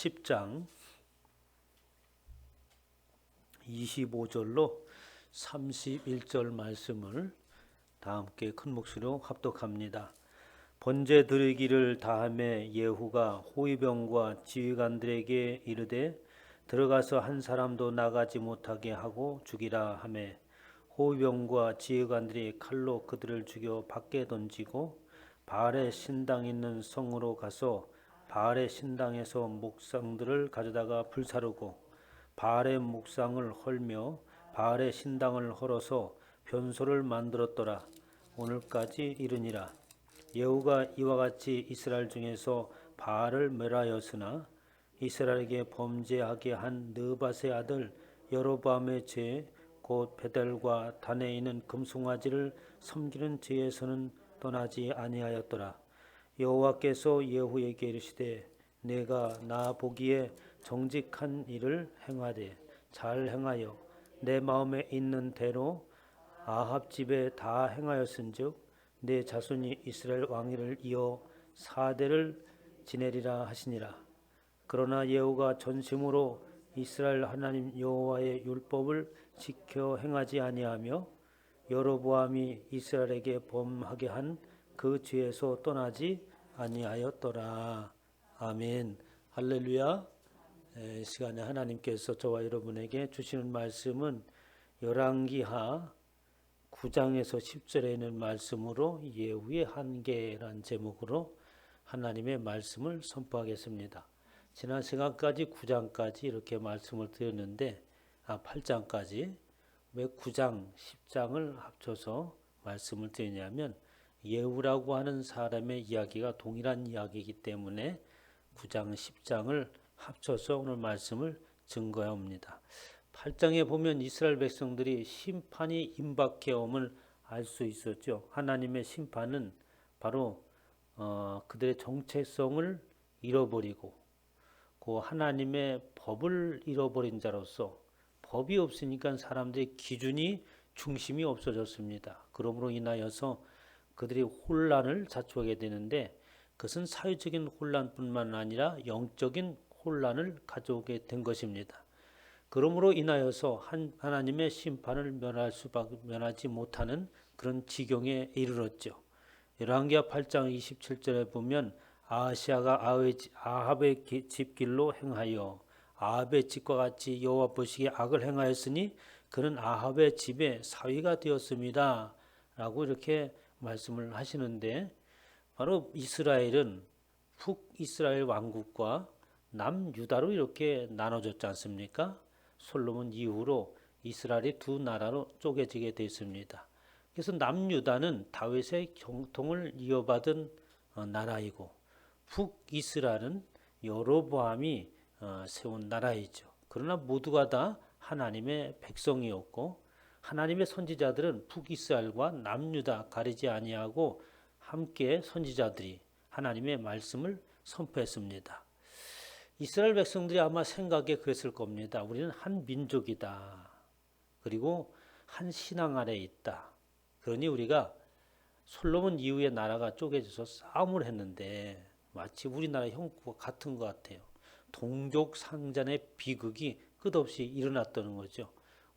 10장 25절로 31절 말씀을 다 함께 큰 목소리로 합독합니다. 번제 드리기를 다함에 예후가 호위병과 지휘관들에게 이르되 들어가서 한 사람도 나가지 못하게 하고 죽이라 하매 호위병과 지휘관들이 칼로 그들을 죽여 밖에 던지고 바알의 신당 있는 성으로 가서 바알의 신당에서 목상들을 가져다가 불사르고 바알의 목상을 헐며 바알의 신당을 헐어서 변소를 만들었더라. 오늘까지 이르니라. 예후가 이와 같이 이스라엘 중에서 바알을 멸하였으나 이스라엘에게 범죄하게 한 느밧의 아들 여로보암의 죄 곧 베델과 단에 있는 금송아지를 섬기는 죄에서는 떠나지 아니하였더라. 여호와께서 예후에게 이르시되 내가 나 보기에 정직한 일을 행하되 잘 행하여 내 마음에 있는 대로 아합 집에 다 행하였은즉 내 자손이 이스라엘 왕위를 이어 4대를 지내리라 하시니라. 그러나 예후가 전심으로 이스라엘 하나님 여호와의 율법을 지켜 행하지 아니하며 여로보암이 이스라엘에게 범하게 한 그 죄에서 떠나지 아니하였더라. 아멘. 할렐루야. 시간에 하나님께서 저와 여러분에게 주시는 말씀은 열왕기하 9장에서 10절에 있는 말씀으로 예후의 한계란 제목으로 하나님의 말씀을 선포하겠습니다. 지난 시간까지 9장까지 이렇게 말씀을 드렸는데 8장까지 왜 9장, 10장을 합쳐서 말씀을 드리냐면 예후라고 하는 사람의 이야기가 동일한 이야기이기 때문에 9장, 10장을 합쳐서 오늘 말씀을 증거합니다. 8장에 보면 이스라엘 백성들이 심판이 임박해 옴을 알 수 있었죠. 하나님의 심판은 바로 그들의 정체성을 잃어버리고 그 하나님의 법을 잃어버린 자로서 법이 없으니까 사람들의 기준이 중심이 없어졌습니다. 그러므로 인하여서 그들이 혼란을 자초하게 되는데 그것은 사회적인 혼란뿐만 아니라 영적인 혼란을 가져오게 된 것입니다. 그러므로 인하여서 하나님의 심판을 면하지 못하는 그런 지경에 이르렀죠. 열왕기하 8장 27절에 보면 아하시아가 아합의 집길로 행하여 아합의 집과 같이 여호와 보시기에 악을 행하였으니 그는 아합의 집의 사위가 되었습니다. 라고 이렇게 말씀을 하시는데 바로 이스라엘은 북이스라엘 왕국과 남유다로 이렇게 나눠졌지 않습니까? 솔로몬 이후로 이스라엘이 두 나라로 쪼개지게 됐습니다. 그래서 남유다는 다윗의 정통을 이어받은 나라이고 북이스라엘은 여로보암이 세운 나라이죠. 그러나 모두가 다 하나님의 백성이었고 하나님의 선지자들은 북이스라엘과 남유다 가리지 아니하고 함께 선지자들이 하나님의 말씀을 선포했습니다. 이스라엘 백성들이 아마 생각에 그랬을 겁니다. 우리는 한 민족이다. 그리고 한 신앙 아래에 있다. 그러니 우리가 솔로몬 이후에 나라가 쪼개져서 싸움을 했는데 마치 우리나라 형국과 같은 것 같아요. 동족 상잔의 비극이 끝없이 일어났다는 거죠.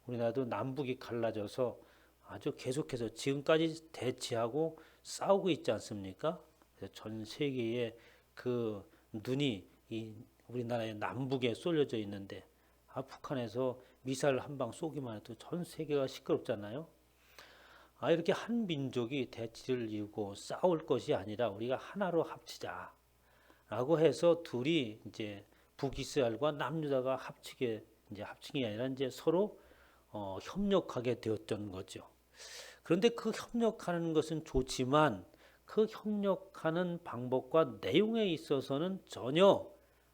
우리나라도 남북이 갈라져서 아주 계속해서 지금까지 대치하고 싸우고 있지 않습니까? 그래서 전 세계에 그 눈이 이 우리나라의 남북에 쏠려져 있는데 북한에서 미사일 한 방 쏘기만 해도 전 세계가 시끄럽잖아요. 이렇게 한 민족이 대치를 이루고 싸울 것이 아니라 우리가 하나로 합치자라고 해서 둘이 이제 북이스라엘과 남유다가 합치기 아니라 이제 서로 협력하게 되었던 거죠. 그런데 그 협력하는 것은 좋지만 그 협력하는 방법과 내용에 있어서는 전혀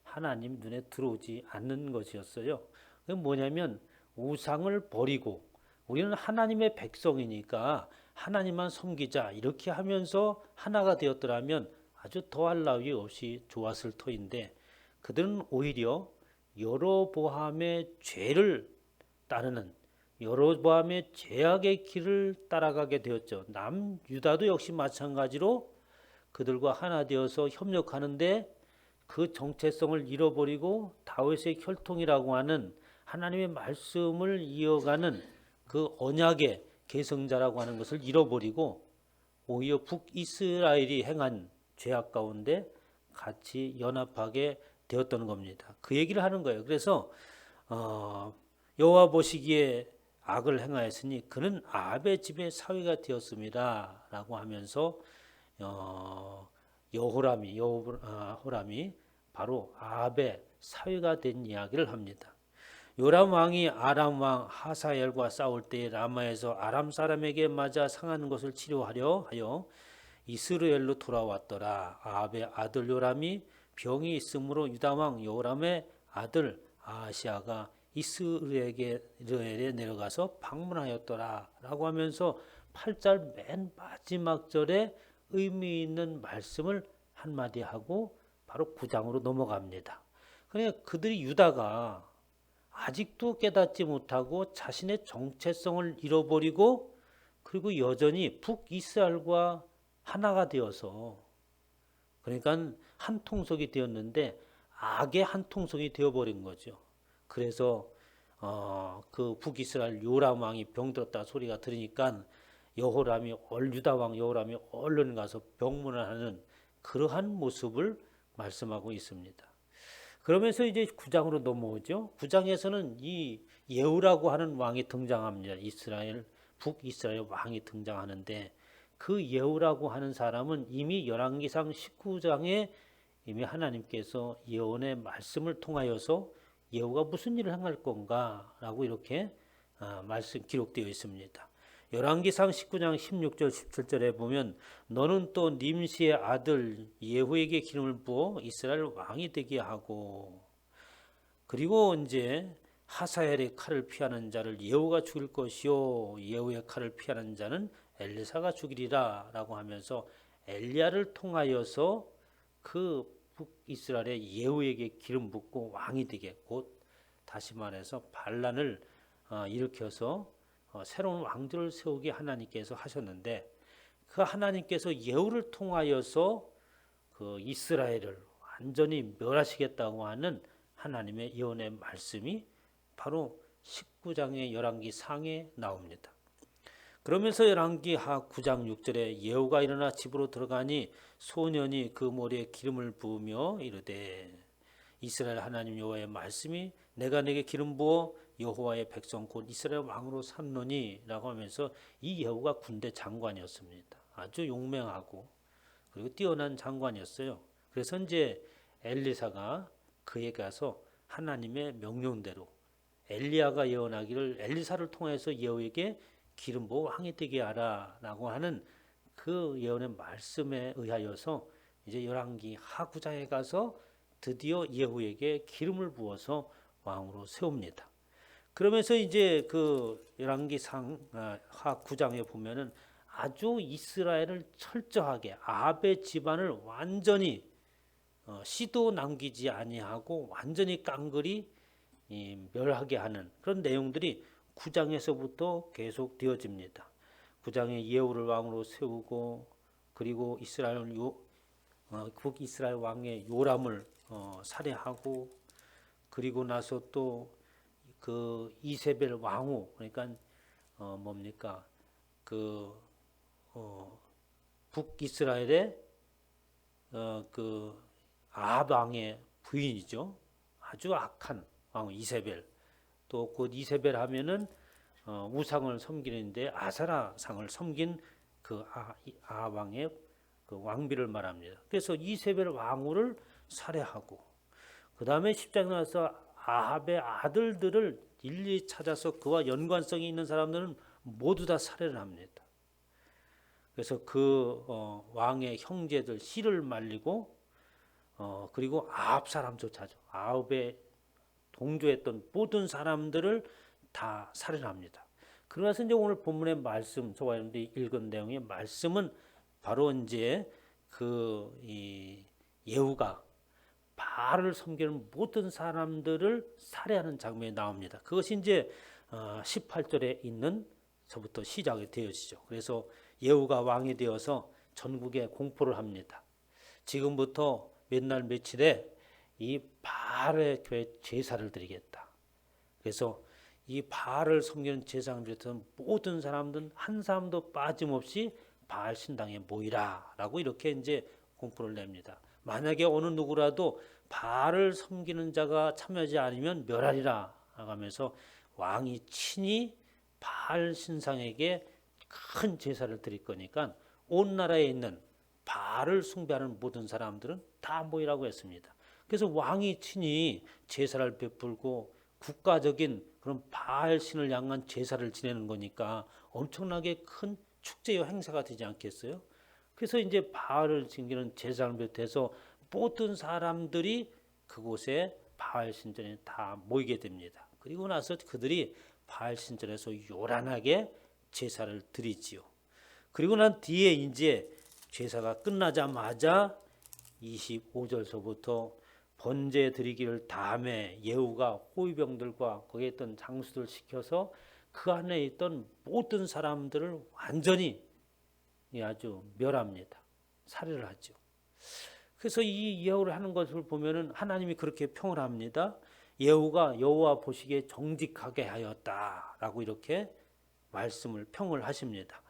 하나님 눈에 들어오지 않는 것이었어요. 그게 뭐냐면 우상을 버리고 우리는 하나님의 백성이니까 하나님만 섬기자 이렇게 하면서 하나가 되었더라면 아주 더할 나위 없이 좋았을 터인데 그들은 오히려 여로보암의 죄를 따르는 여로보암의 죄악의 길을 따라가게 되었죠. 남유다도 역시 마찬가지로 그들과 하나 되어서 협력하는데 그 정체성을 잃어버리고 다윗의 혈통이라고 하는 하나님의 말씀을 이어가는 그 언약의 계승자라고 하는 것을 잃어버리고 오히려 북이스라엘이 행한 죄악 가운데 같이 연합하게 되었던 겁니다. 그 얘기를 하는 거예요. 그래서 여호와 보시기에 악을 행하였으니 그는 아합의 집의 사위가 되었습니다 라고 하면서 여호람이 바로 아합의 사위가 된 이야기를 합니다. 요람 왕이 아람 왕 하사엘과 싸울 때 라마에서 아람 사람에게 맞아 상하는 것을 치료하려 하여 이스라엘로 돌아왔더라. 아합의 아들 요람이 병이 있으므로 유다 왕 요람의 아들 아하시아가 이스라엘에 내려가서 방문하였더라 라고 하면서 8절 맨 마지막 절에 의미 있는 말씀을 한마디 하고 바로 9장으로 넘어갑니다. 그러니까 그들이 유다가 아직도 깨닫지 못하고 자신의 정체성을 잃어버리고 그리고 여전히 북이스라엘과 하나가 되어서 그러니까 한 통속이 되었는데 악의 한 통속이 되어버린 거죠. 그래서 그 북이스라엘 요람 왕이 병들었다 소리가 들으니까 유다 왕 여호람이 얼른 가서 병문을 하는 그러한 모습을 말씀하고 있습니다. 그러면서 이제 9장으로 넘어오죠. 9장에서는 이 예후라고 하는 왕이 등장합니다. 북이스라엘 왕이 등장하는데 그 예후라고 하는 사람은 이미 열왕기상 19장에 이미 하나님께서 예언의 말씀을 통하여서 예후가 무슨 일을 행할 건가라고 이렇게 말씀 기록되어 있습니다. 열왕기상 19장 16절 17절에 보면 너는 또 님시의 아들 예후에게 기름을 부어 이스라엘 왕이 되게 하고 그리고 이제 하사엘의 칼을 피하는 자를 예후가 죽일 것이요 예후의 칼을 피하는 자는 엘리사가 죽이리라 라고 하면서 엘리야를 통하여서 그 북이스라엘의 예후에게 기름 붓고 왕이 되게 곧 다시 말해서 반란을 일으켜서 새로운 왕들을 세우게 하나님께서 하셨는데 그 하나님께서 예후를 통하여서 그 이스라엘을 완전히 멸하시겠다고 하는 하나님의 예언의 말씀이 바로 19장의 열왕기 상에 나옵니다. 그러면서 열왕기 하 9장 6절에 예후가 일어나 집으로 들어가니 소년이 그 머리에 기름을 부으며 이르되 이스라엘 하나님 여호와의 말씀이 내가 내게 기름 부어 여호와의 백성 곧 이스라엘 왕으로 삼노니 라고 하면서 이 예후가 군대 장관이었습니다. 아주 용맹하고 그리고 뛰어난 장관이었어요. 그래서 이제 엘리사가 그에 가서 하나님의 명령대로 엘리야가 예언하기를 엘리사를 통해서 예후에게 기름 부어 왕이 되게 하라 라고 하는 그 예언의 말씀에 의하여서 이제 열왕기 하 9장에 가서 드디어 예후에게 기름을 부어서 왕으로 세웁니다. 그러면서 이제 그 열왕기 하 9장에 보면은 아주 이스라엘을 철저하게 아합의 집안을 완전히 씨도 남기지 아니하고 완전히 깡그리 멸하게 하는 그런 내용들이 9장에서부터 계속 되어집니다. 9장에 예후를 왕으로 세우고 그리고 북이스라엘 왕의 요람을 살해하고 그리고 나서 또 그 이세벨 왕후 그러니까 북이스라엘의 그 아합 왕의 부인이죠. 아주 악한 왕후 이세벨. 또 곧 이세벨 하면은 우상을 섬기는데 아세라 상을 섬긴 그 아합 왕의 그 왕비를 말합니다. 그래서 이세벨 왕후를 살해하고 그 다음에 10장에 나와서 아합의 아들들을 일일이 찾아서 그와 연관성이 있는 사람들은 모두 다 살해를 합니다. 그래서 그 왕의 형제들 씨를 말리고 그리고 아합 사람조차죠. 아합에 동조했던 모든 사람들을 다 살해합니다. 그러면서 이제 오늘 본문의 말씀, 저와 여러분들이 읽은 내용의 말씀은 바로 이제 이 예후가 바알을 섬기는 모든 사람들을 살해하는 장면이 나옵니다. 그것이 이제 18절에 있는 서부터 시작이 되어지죠. 그래서 예후가 왕이 되어서 전국에 공포를 합니다. 지금부터 몇 날 며칠에 이 바알의 교회 제사를 드리겠다. 그래서 이 바알을 섬기는 제사장을 비롯한 모든 사람들은 한 사람도 빠짐없이 바알 신당에 모이라라고 이렇게 이제 공포를 냅니다. 만약에 어느 누구라도 바알을 섬기는 자가 참여하지 않으면 멸하리라 하면서 왕이 친히 바알 신상에게 큰 제사를 드릴 거니까 온 나라에 있는 바알을 숭배하는 모든 사람들은 다 모이라고 했습니다. 그래서 왕이 친히 제사를 베풀고 국가적인 그런 바알 신을 향한 제사를 지내는 거니까 엄청나게 큰 축제요 행사가 되지 않겠어요? 그래서 이제 바알을 섬기는 제사를 비롯해서 모든 사람들이 그곳에 바알 신전에 다 모이게 됩니다. 그리고 나서 그들이 바알 신전에서 요란하게 제사를 드리지요. 그리고 난 뒤에 이제 제사가 끝나자마자 25절서부터 번제 드리기를 다음에 예후가 호위병들과 거기에 있던 장수들 시켜서 그 안에 있던 모든 사람들을 완전히 아주 멸합니다. 살해를 하죠. 그래서 이 예후를 하는 것을 보면은 하나님이 그렇게 평을 합니다. 예후가 여호와 보시기에 정직하게 하였다라고 이렇게 말씀을 평을 하십니다.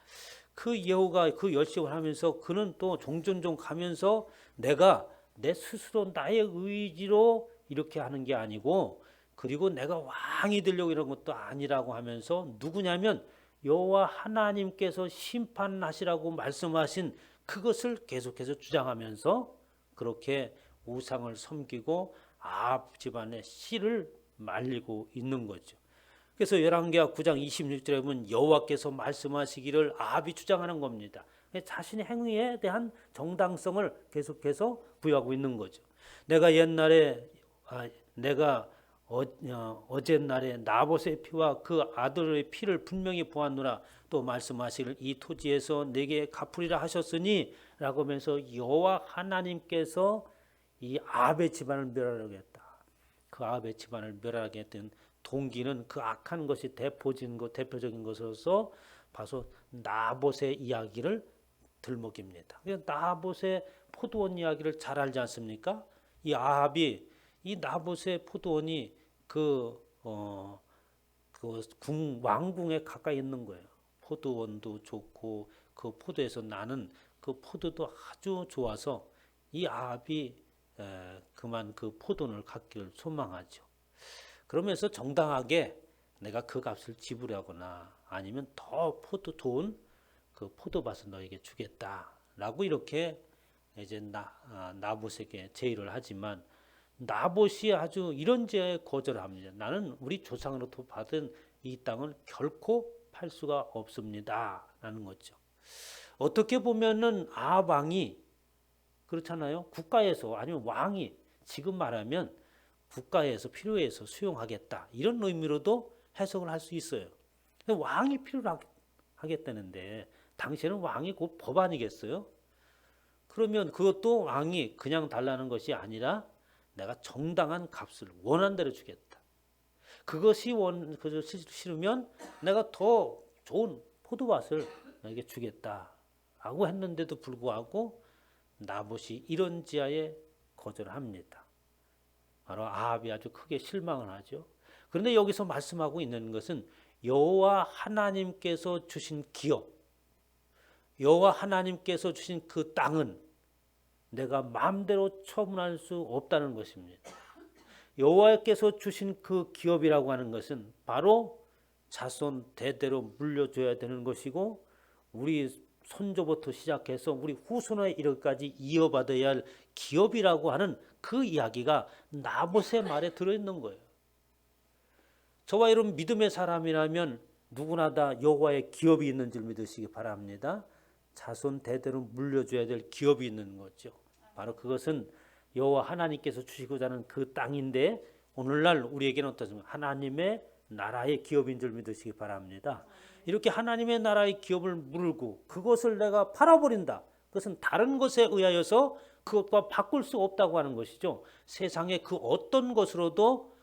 그 예후가 그 열심을 하면서 그는 또 종종 가면서 내가 내 스스로 나의 의지로 이렇게 하는 게 아니고 그리고 내가 왕이 되려고 이런 것도 아니라고 하면서 누구냐면 여호와 하나님께서 심판하시라고 말씀하신 그것을 계속해서 주장하면서 그렇게 우상을 섬기고 아합 집안의 씨를 말리고 있는 거죠. 그래서 열왕기하 9장 26절에 보면 여호와께서 말씀하시기를 아합이 주장하는 겁니다. 자신의 행위에 대한 정당성을 계속해서 부여하고 있는 거죠. 내가 옛날에 내가 어젯날에 나봇의 피와 그 아들의 피를 분명히 보았노라. 또 말씀하시기를 이 토지에서 내게 갚으리라 하셨으니 라고 하면서 여호와 하나님께서 이 아합의 집안을 멸하려고 했다. 그 아합의 집안을 멸하게 했던 동기는 그 악한 것이 대표적인 것으로서 봐서 나봇의 이야기를 들먹입니다. 나봇의 포도원 이야기를 잘 알지 않습니까? 이 아합이 이 나봇의 포도원이 왕궁에 가까이 있는 거예요. 포도원도 좋고 그 포도에서 나는 그 포도도 아주 좋아서 이 아합이 그만 그 포도원을 갖기를 소망하죠. 그러면서 정당하게 내가 그 값을 지불하거나 아니면 더 좋은 그 포도밭을 너에게 주겠다라고 이렇게 이제 나봇에게 제의를 하지만 나봇이 아주 이런 제에 거절을 합니다. 나는 우리 조상으로부터 받은 이 땅을 결코 팔 수가 없습니다라는 거죠. 어떻게 보면은 아합 왕이 그렇잖아요. 국가에서 아니면 왕이 지금 말하면 국가에서 필요해서 수용하겠다 이런 의미로도 해석을 할 수 있어요. 왕이 필요하겠다는데 당시에는 왕이 곧 법 아니겠어요? 그러면 그것도 왕이 그냥 달라는 것이 아니라 내가 정당한 값을 원한 대로 주겠다. 그것이 싫으면 내가 더 좋은 포도밭을 너에게 주겠다라고 했는데도 불구하고 나봇이 이런 지하에 거절을 합니다. 바로 아합이 아주 크게 실망을 하죠. 그런데 여기서 말씀하고 있는 것은 여호와 하나님께서 주신 기업, 여호와 하나님께서 주신 그 땅은 내가 마음대로 처분할 수 없다는 것입니다. 여호와께서 주신 그 기업이라고 하는 것은 바로 자손 대대로 물려줘야 되는 것이고 우리 손조부터 시작해서 우리 후손에 이르기까지 이어받아야 할 기업이라고 하는 그 이야기가 나봇의 말에 들어있는 거예요. 저와 여러분 믿음의 사람이라면 누구나 다 여호와의 기업이 있는 줄 믿으시기 바랍니다. 자손 대대로 물려줘야 될 기업이 있는 거죠. 바로 그것은 여호와 하나님께서 주시고자 하는 그 땅인데 오늘날 우리에게는 어떻습니까? 하나님의 나라의 기업인 줄 믿으시기 바랍니다. 이렇게 하나님의 나라의 기업을 물고 그것을 내가 팔아버린다. 그것은 다른 것에 의하여서 그것과 바꿀 수 없다고 하는 것이죠. 세상의 그 어떤 것으로도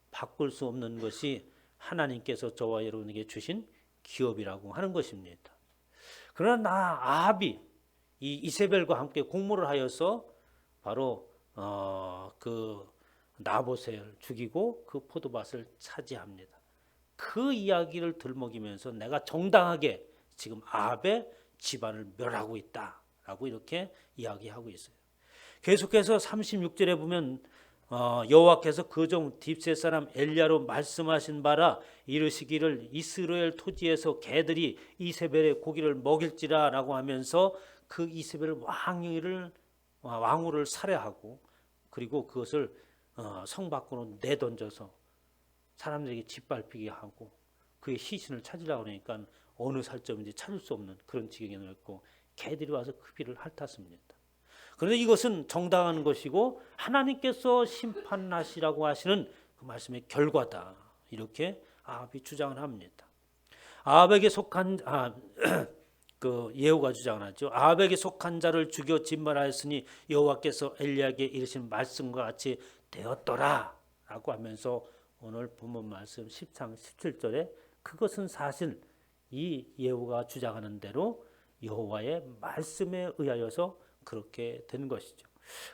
바꿀 수 없는 것이 하나님께서 저와 여러분에게 주신 기업이라고 하는 것입니다. 그러나 아합이 이 이세벨과 함께 공모를 하여서 바로 그 나봇을 죽이고 그 포도밭을 차지합니다. 그 이야기를 들먹이면서 내가 정당하게 지금 아합의 집안을 멸하고 있다라고 이렇게 이야기하고 있어요. 계속해서 36절에 보면 여호와께서 그 종 딥셋 사람 엘리야로 말씀하신 바라 이르시기를 이스라엘 토지에서 개들이 이세벨의 고기를 먹일지라라고 하면서 그 이세벨 왕후를 살해하고 그리고 그것을 성 밖으로 내던져서 사람들에게 짓밟히게 하고 그의 시신을 찾으려고 하니까 어느 살점인지 찾을 수 없는 그런 지경에 놓였고 개들이 와서 그 피를 핥았습니다. 그런데 이것은 정당한 것이고 하나님께서 심판하시라고 하시는 그 말씀의 결과다. 이렇게 아합이 주장을 합니다. 아합에게 속한 그 예후가 주장을 하죠. 아합에게 속한 자를 죽여 진멸하였으니 여호와께서 엘리야에게 이르신 말씀과 같이 되었더라라고 하면서 오늘 본문 말씀 10장 17절에 그것은 사실 이 예후가 주장하는 대로 여호와의 말씀에 의하여서 그렇게 된 것이죠.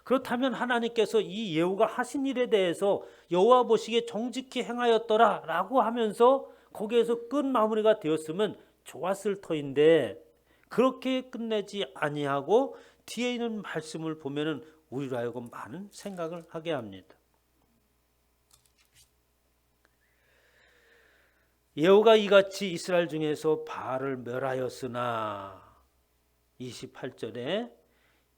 그렇다면 하나님께서 이 예후가 하신 일에 대해서 여호와 보시기에 정직히 행하였더라라고 하면서 거기에서 끝 마무리가 되었으면 좋았을 터인데 그렇게 끝내지 아니하고 뒤에 있는 말씀을 보면은 우리로 하여금 많은 생각을 하게 합니다. 예후가 이같이 이스라엘 중에서 바알을 멸하였으나 28절에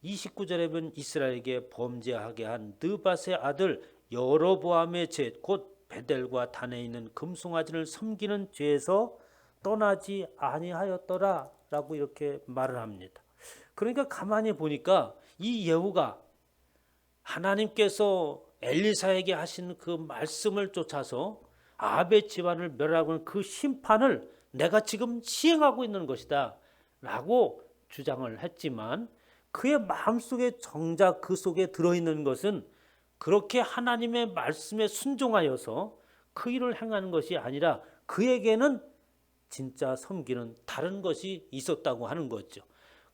29절에 보면 이스라엘에게 범죄하게 한 느밧의 아들 여로보암의 죄 곧 베델과 단에 있는 금송아지를 섬기는 죄에서 떠나지 아니하였더라 라고 이렇게 말을 합니다. 그러니까 가만히 보니까 이 예후가 하나님께서 엘리사에게 하신 그 말씀을 쫓아서 아합의 집안을 멸하고 하는 그 심판을 내가 지금 시행하고 있는 것이다 라고 주장을 했지만 그의 마음속에 정작 그 속에 들어있는 것은 그렇게 하나님의 말씀에 순종하여서 그 일을 행하는 것이 아니라 그에게는 진짜 섬기는 다른 것이 있었다고 하는 거죠.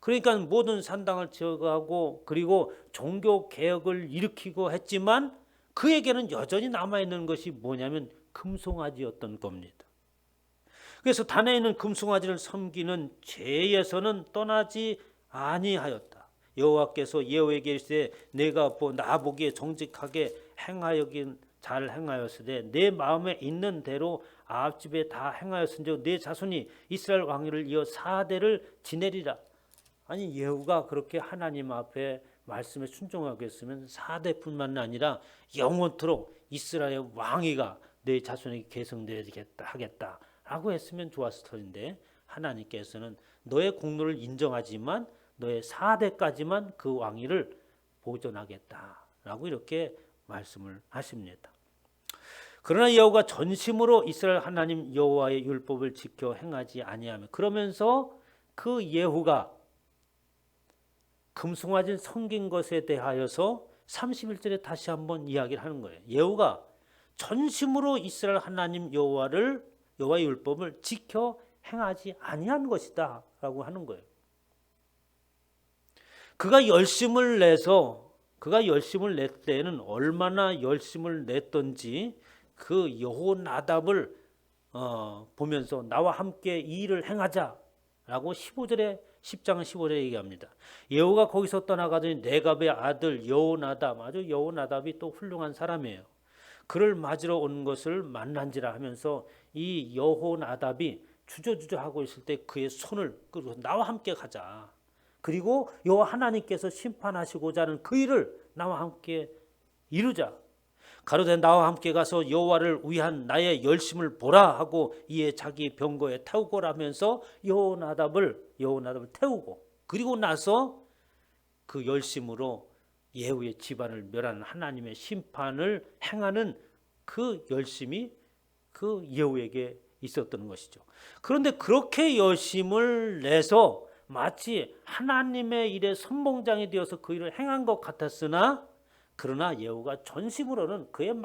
그러니까 모든 산당을 제거하고 그리고 종교 개혁을 일으키고 했지만 그에게는 여전히 남아있는 것이 뭐냐면 금송아지였던 겁니다. 그래서 단에 있는 금송아지를 섬기는 죄에서는 떠나지 아니하였다. 여호와께서 예후에게 이르시되 내가 나 보기에 정직하게 행하여긴 잘 행하였으되 내 마음에 있는 대로 아합 집에 다 행하였은즉 내 자손이 이스라엘 왕위를 이어 4대를 지내리라. 아니 예후가 그렇게 하나님 앞에 말씀에 순종하겠으면 4대뿐만 아니라 영원토록 이스라엘 왕위가 내 자손에게 계승되겠다 하겠다라고 했으면 좋았을 터인데 하나님께서는 너의 공로를 인정하지만 너의 4대까지만 그 왕위를 보존하겠다라고 이렇게 말씀을 하십니다. 그러나 여호가 전심으로 이스라엘 하나님 여호와의 율법을 지켜 행하지 아니하며 그러면서 그 예후가 금송아지를 섬긴 것에 대하여서 31절에 다시 한번 이야기를 하는 거예요. 예후가 전심으로 이스라엘 하나님 여호와의 율법을 지켜 행하지 아니한 것이다 라고 하는 거예요. 그가 열심을 낼 때에는 얼마나 열심을 냈던지 그 여호나답을 보면서 나와 함께 이 일을 행하자라고 10장 15절에 얘기합니다. 예후가 거기서 떠나가더니 네갑의 아들 여호나답, 아주 여호나답이 또 훌륭한 사람이에요. 그를 맞으러 온 것을 만난지라 하면서 이 여호나답이 주저주저하고 있을 때 그의 손을 끌고 나와 함께 가자. 그리고 여호와 하나님께서 심판하시고자 하는 그 일을 나와 함께 이루자. 가로되 나와 함께 가서 여호와를 위한 나의 열심을 보라 하고 이에 자기 병거에 태우고라면서 여호나답을 태우고 그리고 나서 그 열심으로 예후의 집안을 멸하는 하나님의 심판을 행하는 그 열심이 그 예후에게 있었던 것이죠. 그런데 그렇게 열심을 내서 마치 하나님의 일에 선봉장이 되어서 그 일을 행한 것 같았으나 그러나 예후가 전심으로는 그의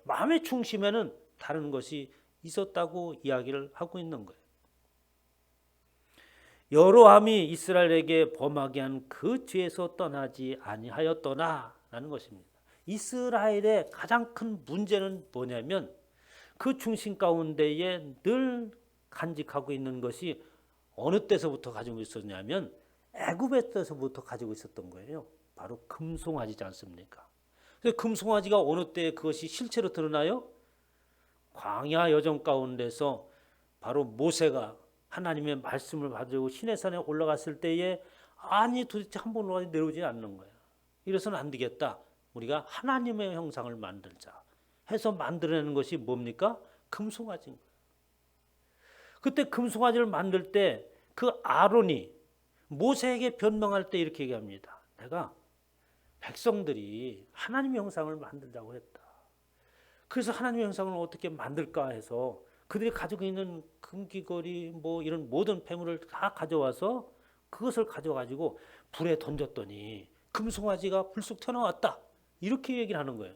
마음의 중심에는 다른 것이 있었다고 이야기를 하고 있는 거예요. 여로함이 이스라엘에게 범하게 한 그 죄에서 떠나지 아니하였더라라는 것입니다. 이스라엘의 가장 큰 문제는 뭐냐면 그 중심 가운데에 늘 간직하고 있는 것이 어느 때서부터 가지고 있었냐면 애굽의 때서부터 가지고 있었던 거예요. 바로 금송아지지 않습니까? 그래서 금송아지가 어느 때 그것이 실체로 드러나요? 광야 여정 가운데서 바로 모세가 하나님의 말씀을 받으려고 시내산에 올라갔을 때에 아니 도대체 한 번 내려오지 않는 거야. 이래서는 안 되겠다. 우리가 하나님의 형상을 만들자 해서 만들어내는 것이 뭡니까? 금송아지인 거예요. 그때 금송아지를 만들 때 그 아론이 모세에게 변명할 때 이렇게 얘기합니다. 내가 백성들이 하나님의 형상을 만들자고 했다. 그래서 하나님의 형상을 어떻게 만들까 해서 그들이 가지고 있는 금귀걸이 뭐 이런 모든 폐물을 다 가져와서 그것을 가져가지고 불에 던졌더니 금송아지가 불쑥 튀어나왔다. 이렇게 얘기를 하는 거예요.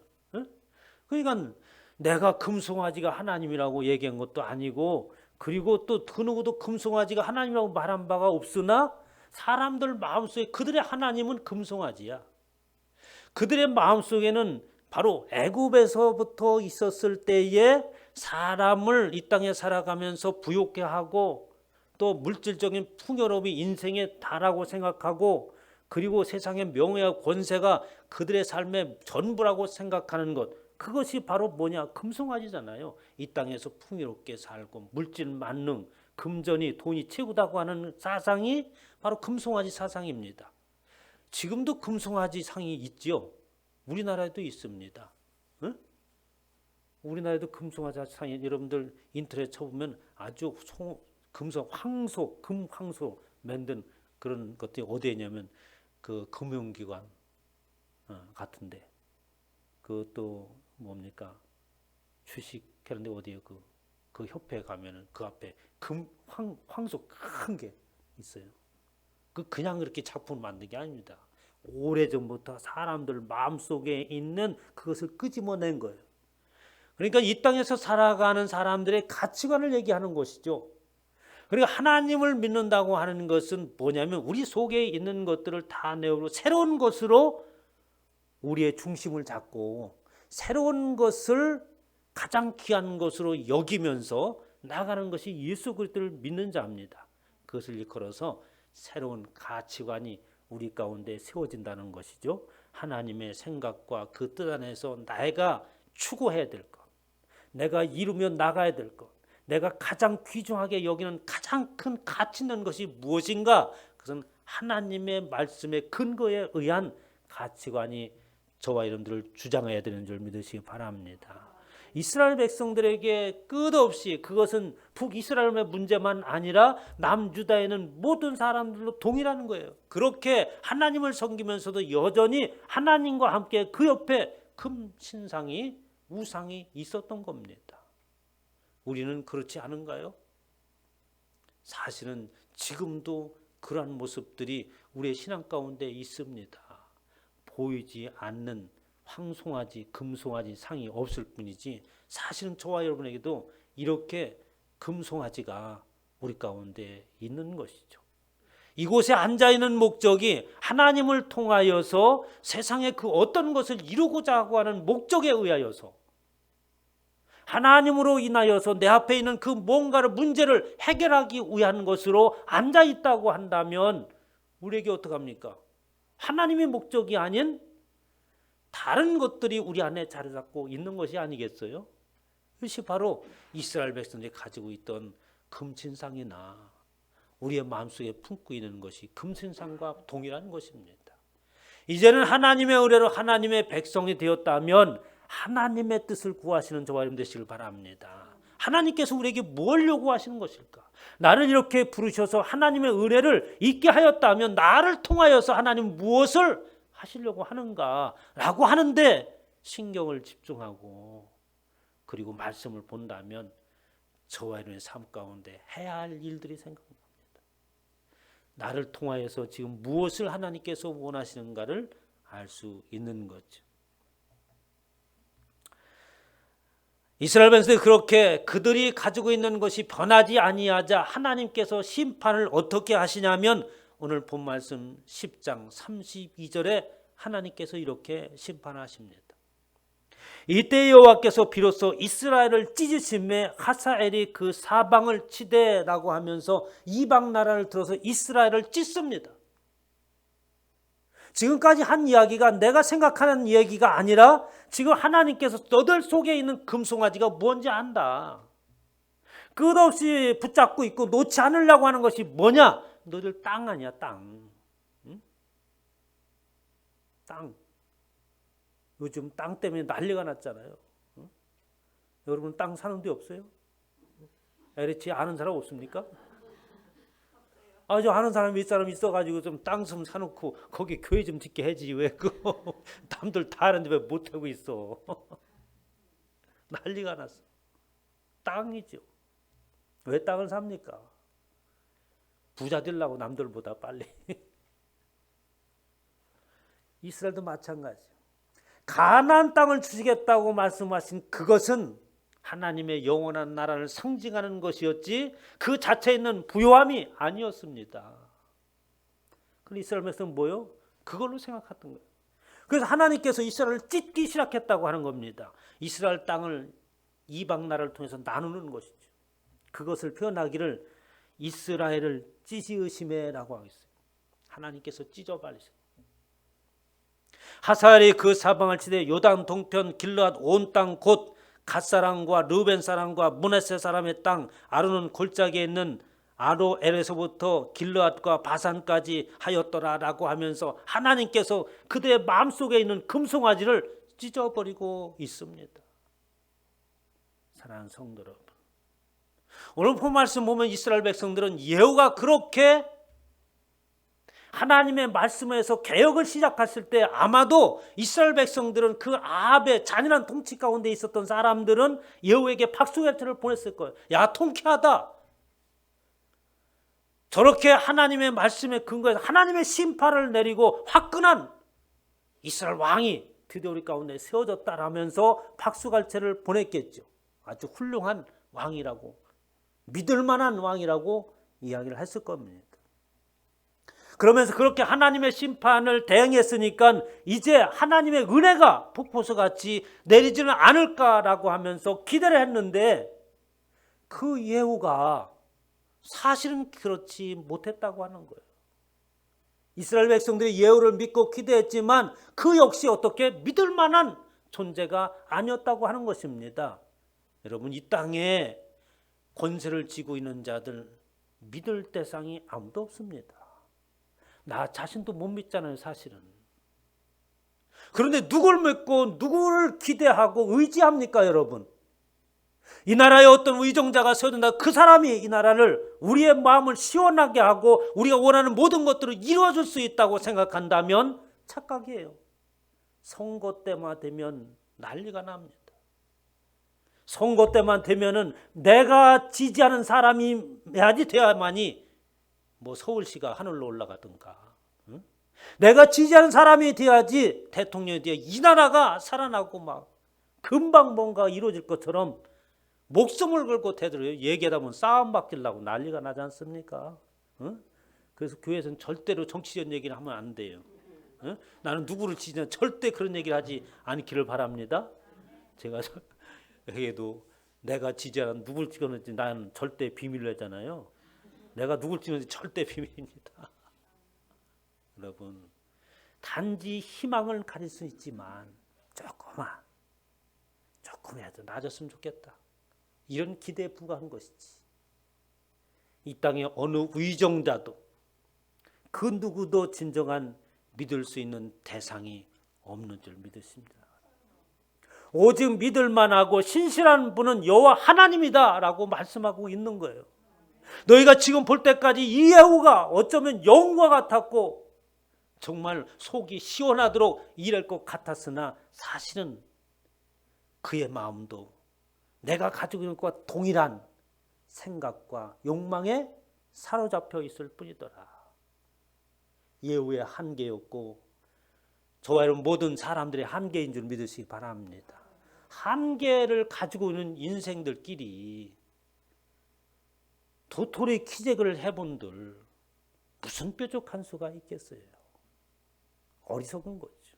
그러니까 내가 금송아지가 하나님이라고 얘기한 것도 아니고 그리고 또 그 누구도 금송아지가 하나님이라고 말한 바가 없으나 사람들 마음속에 그들의 하나님은 금송아지야. 그들의 마음속에는 바로 애굽에서부터 있었을 때에 사람을 이 땅에 살아가면서 부욕해 하고 또 물질적인 풍요로움이 인생의 다라고 생각하고 그리고 세상의 명예와 권세가 그들의 삶의 전부라고 생각하는 것, 그것이 바로 뭐냐? 금송아지잖아요. 이 땅에서 풍요롭게 살고 물질 만능, 금전이 돈이 최고다고 하는 사상이 바로 금송아지 사상입니다. 지금도 금송아지 상이 있죠. 우리나라에도 있습니다. 응? 우리나라에도 금송아지 상이 여러분들 인터넷 쳐보면 아주 금성 황소, 금황소 만든 그런 것들이 어디에 있냐면 그 금융기관 같은데 그것도 뭡니까? 주식하는데 어디에 그 협회에 가면은 그 앞에 황소 큰 게 있어요. 그냥 그렇게 작품을 만든 게 아닙니다. 오래전부터 사람들 마음속에 있는 그것을 끄집어낸 거예요. 그러니까 이 땅에서 살아가는 사람들의 가치관을 얘기하는 것이죠. 그리고 하나님을 믿는다고 하는 것은 뭐냐면 우리 속에 있는 것들을 다 내어버리고 새로운 것으로 우리의 중심을 잡고 새로운 것을 가장 귀한 것으로 여기면서 나가는 것이 예수 그리스도를 믿는 자입니다. 그것을 일컬어서 새로운 가치관이 우리 가운데 세워진다는 것이죠. 하나님의 생각과 그 뜻 안에서 내가 추구해야 될 것, 내가 이루며 나가야 될 것, 내가 가장 귀중하게 여기는 가장 큰 가치 있는 것이 무엇인가? 그것은 하나님의 말씀의 근거에 의한 가치관이 저와 여러분들을 주장해야 되는 줄 믿으시기 바랍니다. 이스라엘 백성들에게 끝없이 그것은 북이스라엘의 문제만 아니라 남유다에는 모든 사람들로 동일한 거예요. 그렇게 하나님을 섬기면서도 여전히 하나님과 함께 그 옆에 금 신상이 우상이 있었던 겁니다. 우리는 그렇지 않은가요? 사실은 지금도 그러한 모습들이 우리의 신앙 가운데 있습니다. 보이지 않는 황송아지, 금송아지 상이 없을 뿐이지 사실은 저와 여러분에게도 이렇게 금송아지가 우리 가운데 있는 것이죠. 이곳에 앉아있는 목적이 하나님을 통하여서 세상의 그 어떤 것을 이루고자 하고 하는 목적에 의하여서 하나님으로 인하여서 내 앞에 있는 그 뭔가를 문제를 해결하기 위한 것으로 앉아있다고 한다면 우리에게 어떡합니까? 하나님의 목적이 아닌 다른 것들이 우리 안에 자리 잡고 있는 것이 아니겠어요? 이것이 바로 이스라엘 백성들이 가지고 있던 금신상이나 우리의 마음속에 품고 있는 것이 금신상과 동일한 것입니다. 이제는 하나님의 의뢰로 하나님의 백성이 되었다면 하나님의 뜻을 구하시는 저와 여러분 되시길 바랍니다. 하나님께서 우리에게 뭘 요구하시는 것일까? 나를 이렇게 부르셔서 하나님의 의뢰를 있게 하였다면 나를 통하여서 하나님 무엇을 하시려고 하는가라고 하는데 신경을 집중하고 그리고 말씀을 본다면 저와 여러분의 삶 가운데 해야 할 일들이 생각납니다. 나를 통하여서 지금 무엇을 하나님께서 원하시는가를 알 수 있는 거죠. 이스라엘 백성들이 그렇게 그들이 가지고 있는 것이 변하지 아니하자 하나님께서 심판을 어떻게 하시냐면 오늘 본 말씀 10장 32절에 하나님께서 이렇게 심판하십니다. 이때 여호와께서 비로소 이스라엘을 찢으심에 하사엘이 그 사방을 치되라고 하면서 이방 나라를 들어서 이스라엘을 찢습니다. 지금까지 한 이야기가 내가 생각하는 이야기가 아니라 지금 하나님께서 너들 속에 있는 금송아지가 뭔지 안다. 끝없이 붙잡고 있고 놓지 않으려고 하는 것이 뭐냐? 너들 땅 아니야, 땅. 응? 땅. 요즘 땅 때문에 난리가 났잖아요. 응? 여러분 땅 사는 데 없어요? LH 아는 사람 없습니까? 저 아는 사람 몇 사람 있어가지고 좀 땅 좀 사놓고 거기 교회 좀 짓게 해지 왜 그거 남들 다 하는데 왜 못하고 있어. 난리가 났어. 땅이죠. 왜 땅을 삽니까? 부자 되려고 남들보다 빨리. 이스라엘도 마찬가지. 가나안 땅을 주시겠다고 말씀하신 그것은 하나님의 영원한 나라를 상징하는 것이었지 그 자체에 있는 부요함이 아니었습니다. 그럼 이스라엘 백성은 뭐요? 그걸로 생각했던 거예요. 그래서 하나님께서 이스라엘을 찢기 시작했다고 하는 겁니다. 이스라엘 땅을 이방 나라를 통해서 나누는 것이죠. 그것을 표현하기를 이스라엘을 찢으심에라고 하겠어요. 하나님께서 찢어버리셨어요. 하사엘이 그 사방을 치되 요단 동편 길르앗 온 땅 곧 갓 사람과 르벤 사람과 므낫세 사람의 땅 아르논 골짜기에 있는 아로엘에서부터 길르앗과 바산까지 하였더라라고 하면서 하나님께서 그들의 마음속에 있는 금송아지를 찢어버리고 있습니다. 사랑하는 성도 여러분, 오늘 본 말씀 보면 이스라엘 백성들은 예후가 그렇게 하나님의 말씀에서 개혁을 시작했을 때 아마도 이스라엘 백성들은 그 아합의 잔인한 통치 가운데 있었던 사람들은 예후에게 박수갈채를 보냈을 거예요. 야, 통쾌하다. 저렇게 하나님의 말씀에 근거해서 하나님의 심판을 내리고 화끈한 이스라엘 왕이 드디어 우리 가운데 세워졌다라면서 박수갈채를 보냈겠죠. 아주 훌륭한 왕이라고, 믿을 만한 왕이라고 이야기를 했을 겁니다. 그러면서 그렇게 하나님의 심판을 대응했으니까 이제 하나님의 은혜가 폭포수같이 내리지는 않을까라고 하면서 기대를 했는데 그 예후가 사실은 그렇지 못했다고 하는 거예요. 이스라엘 백성들이 예후를 믿고 기대했지만 그 역시 어떻게 믿을 만한 존재가 아니었다고 하는 것입니다. 여러분, 이 땅에 권세를 쥐고 있는 자들 믿을 대상이 아무도 없습니다. 나 자신도 못 믿잖아요, 사실은. 그런데 누굴 믿고 누구를 기대하고 의지합니까, 여러분? 이 나라에 어떤 의정자가 세워진다. 그 사람이 이 나라를 우리의 마음을 시원하게 하고 우리가 원하는 모든 것들을 이루어줄 수 있다고 생각한다면 착각이에요. 선거 때만 되면 난리가 납니다. 선거 때만 되면은 내가 지지하는 사람이 돼야만이 뭐 서울시가 하늘로 올라가든가, 응? 내가 지지하는 사람이 돼야지 대통령이 돼야 이 나라가 살아나고 막 금방 뭔가 이루어질 것처럼 목숨을 걸고 대들어요. 얘기하다 보면 싸움 바뀌려고 난리가 나지 않습니까? 응? 그래서 교회에서는 절대로 정치적 얘기를 하면 안 돼요. 응? 나는 누구를 지지하는 절대 그런 얘기를 하지 않기를 바랍니다. 제가 여기에도 내가 지지하는 누굴 찍었는지 나는 절대 비밀로 했잖아요. 내가 누굴 찍는지 절대 비밀입니다. 여러분, 단지 희망을 가질 수 있지만 조금이라도 나아졌으면 좋겠다. 이런 기대에 불과한 것이지. 이 땅에 어느 의정자도 그 누구도 진정한 믿을 수 있는 대상이 없는 줄 믿으십니다. 오직 믿을 만하고 신실한 분은 여호와 하나님이다라고 말씀하고 있는 거예요. 너희가 지금 볼 때까지 이 예후가 어쩌면 영웅과 같았고 정말 속이 시원하도록 일할 것 같았으나 사실은 그의 마음도 내가 가지고 있는 것과 동일한 생각과 욕망에 사로잡혀 있을 뿐이더라. 예후의 한계였고 저와 여러분 모든 사람들의 한계인 줄 믿으시기 바랍니다. 한계를 가지고 있는 인생들끼리 도토리 키재기를 해본들 무슨 뾰족한 수가 있겠어요. 어리석은 거죠.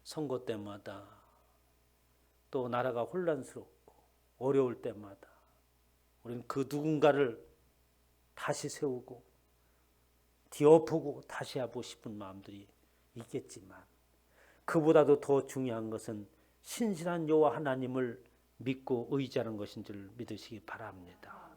선거 때마다 또 나라가 혼란스럽고 어려울 때마다 우리는 그 누군가를 다시 세우고 뒤엎고 다시 하고 싶은 마음들이 있겠지만 그보다도 더 중요한 것은 신실한 여호와 하나님을 믿고 의지하는 것인 줄 믿으시기 바랍니다.